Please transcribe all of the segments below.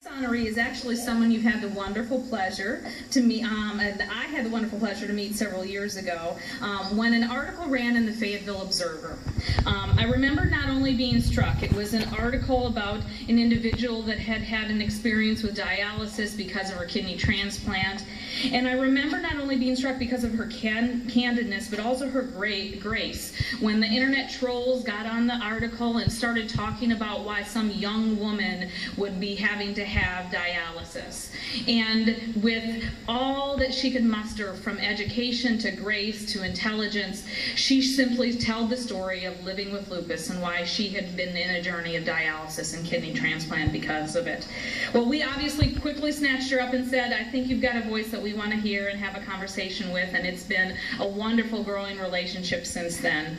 Honoree is actually someone you've had the wonderful pleasure to meet, and I had the wonderful pleasure to meet several years ago when an article ran in the Fayetteville Observer. I remember not only being struck, it was an article about an individual that had had an experience with dialysis because of her kidney transplant, and I remember not only being struck because of her candidness, but also her great grace. When the internet trolls got on the article and started talking about why some young woman would be having to have dialysis. And with all that she could muster, from education to grace to intelligence, she simply told the story of living with lupus and why she had been in a journey of dialysis and kidney transplant because of it. Well, we obviously quickly snatched her up and said, I think you've got a voice that we want to hear and have a conversation with, and it's been a wonderful growing relationship since then.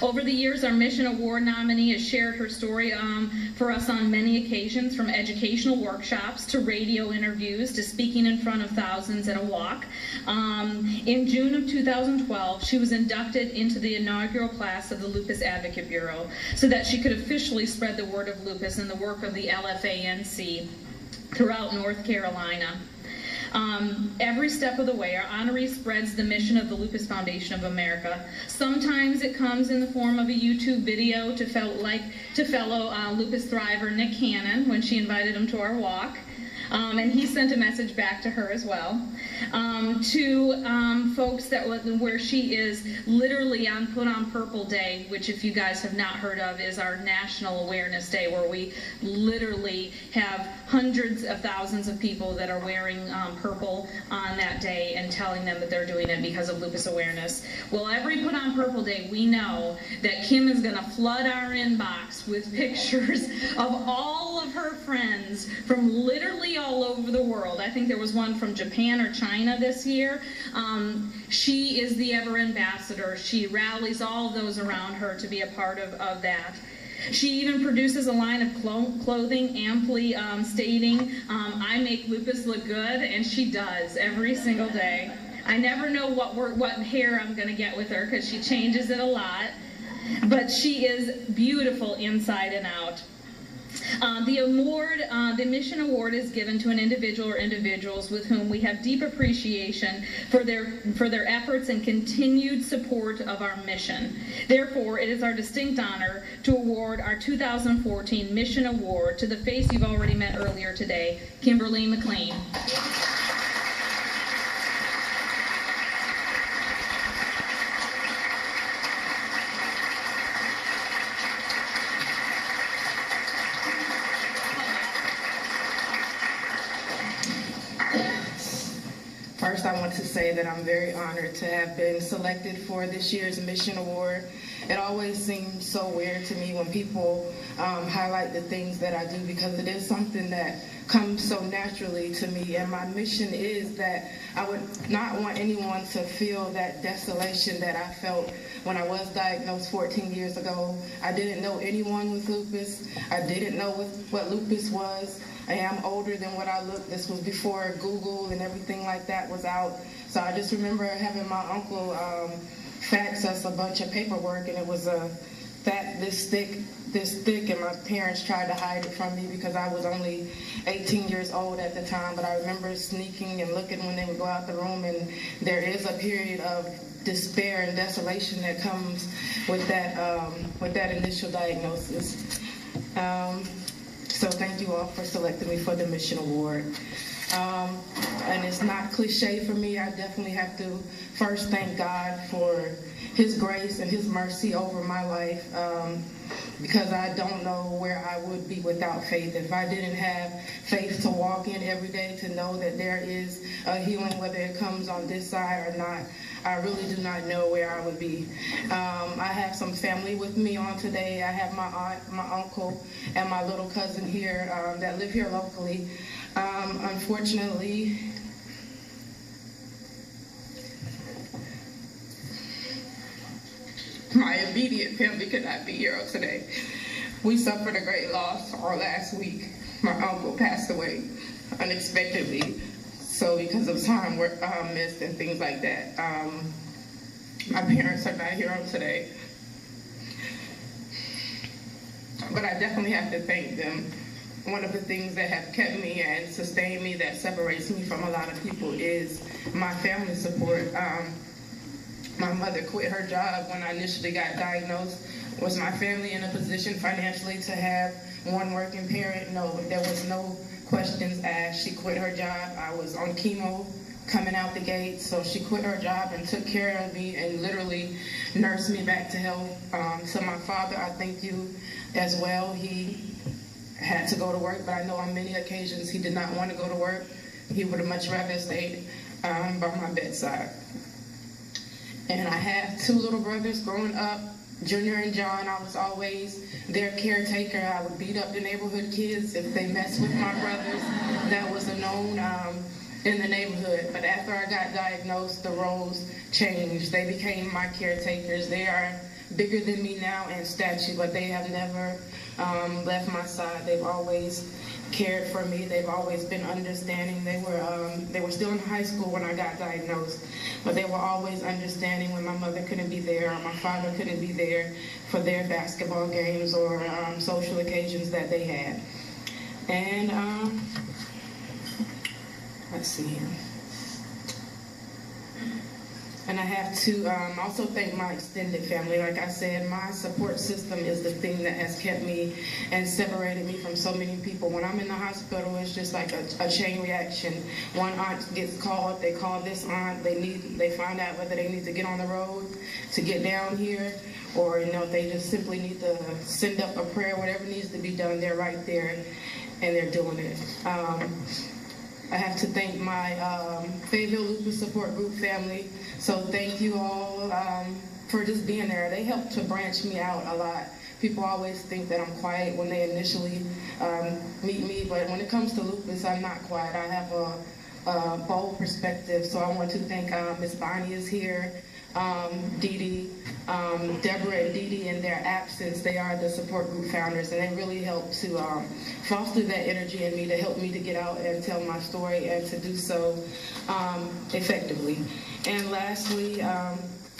Over the years, our Mission Award nominee has shared her story for us on many occasions, from educational workshops to radio interviews to speaking in front of thousands at a walk. In June of 2012, she was inducted into the inaugural class of the Lupus Advocate Bureau so that she could officially spread the word of lupus and the work of the LFANC throughout North Carolina. Every step of the way, our honoree spreads the mission of the Lupus Foundation of America. Sometimes it comes in the form of a YouTube video to fellow lupus thriver Nick Cannon when she invited him to our walk. And he sent a message back to her as well. To folks where she is literally on Put on Purple Day, which, if you guys have not heard of, is our national awareness day, where we literally have hundreds of thousands of people that are wearing purple on that day and telling them that they're doing it because of lupus awareness. Well, every Put on Purple Day, we know that Kim is going to flood our inbox with pictures of all of her friends from literally all over the world. I think there was one from Japan or China this year. She is the ever ambassador. She rallies all of those around her to be a part of that. She even produces a line of clothing amply stating, I make lupus look good, and she does every single day. I never know what hair I'm going to get with her because she changes it a lot, but she is beautiful inside and out. The Mission Award is given to an individual or individuals with whom we have deep appreciation for their efforts and continued support of our mission. Therefore, it is our distinct honor to award our 2014 Mission Award to the face you've already met earlier today, Kimberly McLean. First, I want to say that I'm very honored to have been selected for this year's Mission Award. It always seems so weird to me when people highlight the things that I do, because it is something that comes so naturally to me. And my mission is that I would not want anyone to feel that desolation that I felt when I was diagnosed 14 years ago. I didn't know anyone with lupus. I didn't know what lupus was. I am older than what I look. This was before Google and everything like that was out. So I just remember having my uncle fax us a bunch of paperwork, and it was this thick, and my parents tried to hide it from me because I was only 18 years old at the time. But I remember sneaking and looking when they would go out the room, and there is a period of despair and desolation that comes with that initial diagnosis. So thank you all for selecting me for the Mission Award. And it's not cliche for me. I definitely have to first thank God for His grace and His mercy over my life, because I don't know where I would be without faith. If I didn't have faith to walk in every day, to know that there is a healing, whether it comes on this side or not, I really do not know where I would be. I have some family with me on today. I have my aunt, my uncle, and my little cousin here that live here locally. Unfortunately, my immediate family could not be here today. We suffered a great loss last week. My uncle passed away unexpectedly. So because of time missed and things like that, my parents are not here on today. But I definitely have to thank them one of the things that have kept me and sustained me, that separates me from a lot of people, is my family support. My mother quit her job when I initially got diagnosed. Was my family in a position financially to have one working parent? No, there was no questions asked. She quit her job. I was on chemo coming out the gate, so she quit her job and took care of me and literally nursed me back to health. To my father, I thank you as well. He had to go to work, but I know on many occasions he did not want to go to work. He would have much rather stayed by my bedside. And I have two little brothers growing up, Junior and John. I was always their caretaker. I would beat up the neighborhood kids if they messed with my brothers. That was a known in the neighborhood. But after I got diagnosed, the roles changed. They became my caretakers. They are bigger than me now in stature, but they have never left my side. They've always cared for me. They've always been understanding. They were still in high school when I got diagnosed, but they were always understanding when my mother couldn't be there or my father couldn't be there for their basketball games or social occasions that they had. And let's see here. And I have to also thank my extended family. Like I said, my support system is the thing that has kept me and separated me from so many people. When I'm in the hospital, it's just like a chain reaction. One aunt gets called, they call this aunt, they find out whether they need to get on the road to get down here, or they just simply need to send up a prayer, whatever needs to be done, they're right there and they're doing it. I have to thank my Fayetteville Lupus Support Group family. So thank you all for just being there. They helped to branch me out a lot. People always think that I'm quiet when they initially meet me, but when it comes to lupus, I'm not quiet. I have a bold perspective. So I want to thank Miss Bonnie is here, Dee Dee, Deborah and Dee Dee. In their absence, they are the support group founders, and they really help to foster that energy in me, to help me to get out and tell my story and to do so effectively. And lastly,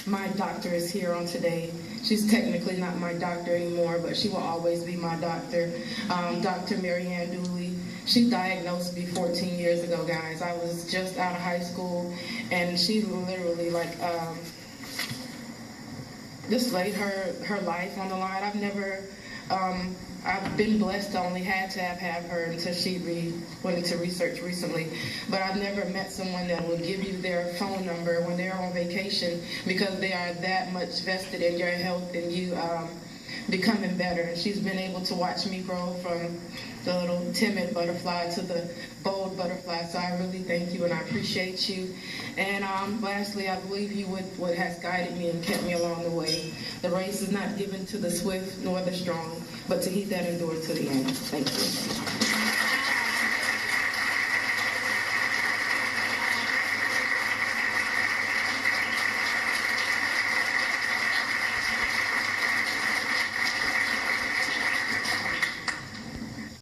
my doctor is here on today. She's technically not my doctor anymore, but she will always be my doctor, Dr. Marianne Dooley. She diagnosed me 14 years ago, guys. I was just out of high school, and she literally just laid her life on the line. I've been blessed to only had to have her until she went into research recently. But I've never met someone that will give you their phone number when they're on vacation, because they are that much vested in your health and you becoming better. And she's been able to watch me grow from the little timid butterfly to the bold butterfly. So I really thank you and I appreciate you. And lastly, I believe you with what has guided me and kept me along the way. The race is not given to the swift nor the strong, but to he that endures to the end. Thank you.